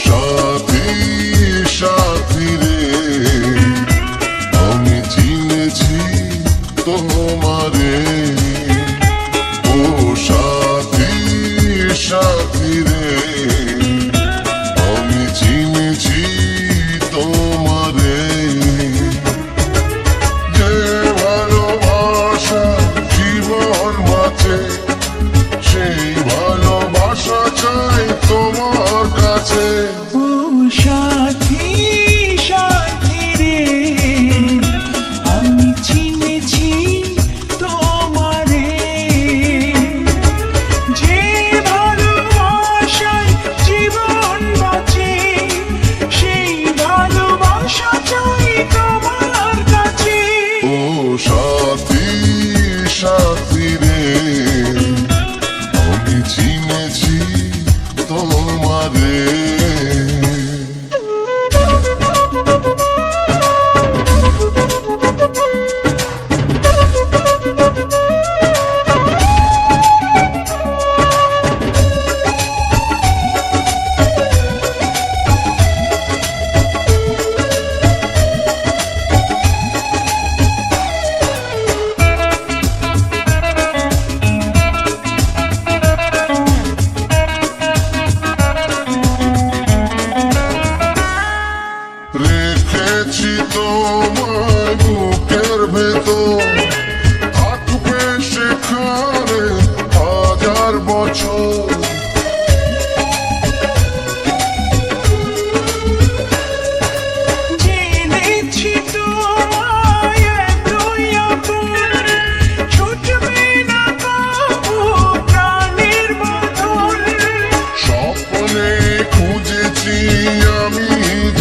সাথী সাথী রে, আমি চিনেছি তোমারে। ও সাথী সাথী রে, আমি চিনেছি তোমারে। যে ভালোবাসা জীবন বাঁচে, সেই ভালোবাসা চাই তোমার কাছে। ও সাথী সাথী রে, আমি চিনেছি তোমারে। যে ভালোবাসায় জীবন বাঁচে, সেই ভালোবাসা চাই তোমার কাছে। ও সাথী সাথী রে, আমি চিনেছি তোমারে। রেখেছি তোমায় বুকের ভেতর, থাকবে সেখানে হাজার বছর। জেনেছি তোমায় এতই আপন, ছুটবে না কবু প্রাণের মতন। স্বপ্নে খুঁজেছি আমি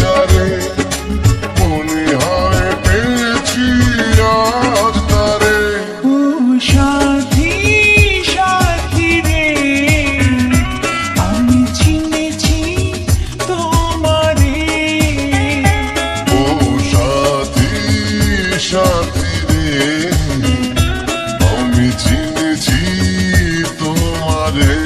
যারে, মনে হয় পেয়েছি আজ তারে। ও সাথী সাথী রে, আমি চিনেছি তোমারে। ও সাথী সাথী রে, আমি চিনেছি তোমারে।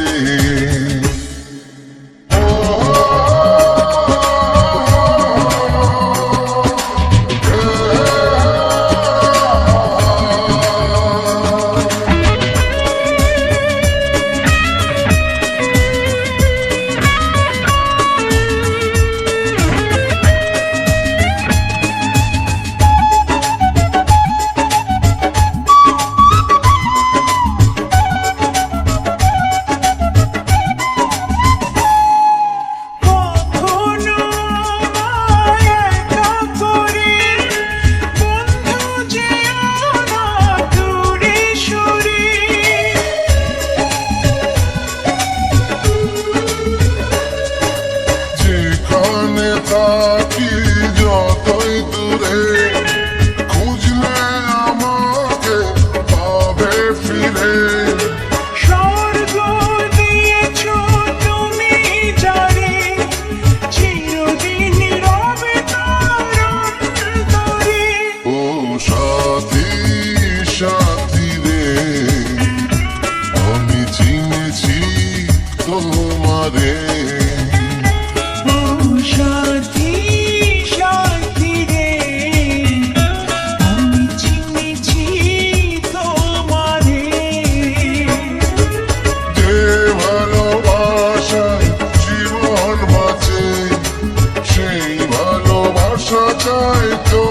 কখনো আমায় একা করে বন্ধু যেও না দূরে সরে। যেখানে থাকি যতই দূরে, খুঁজলে আমাকে পাবে ফিরে। স্বর্গ দিয়েছ তুমি যারে, চিরদিন রবে তার অন্তরে। ও সাথী সাথী রে, আমি চিনেছি তোমারে। ও সাথী সাথী রে, আমি চিনেছি তোমারে। যে ভালোবাসায় জীবন বাঁচে, সেই ভালোবাসা চাই তো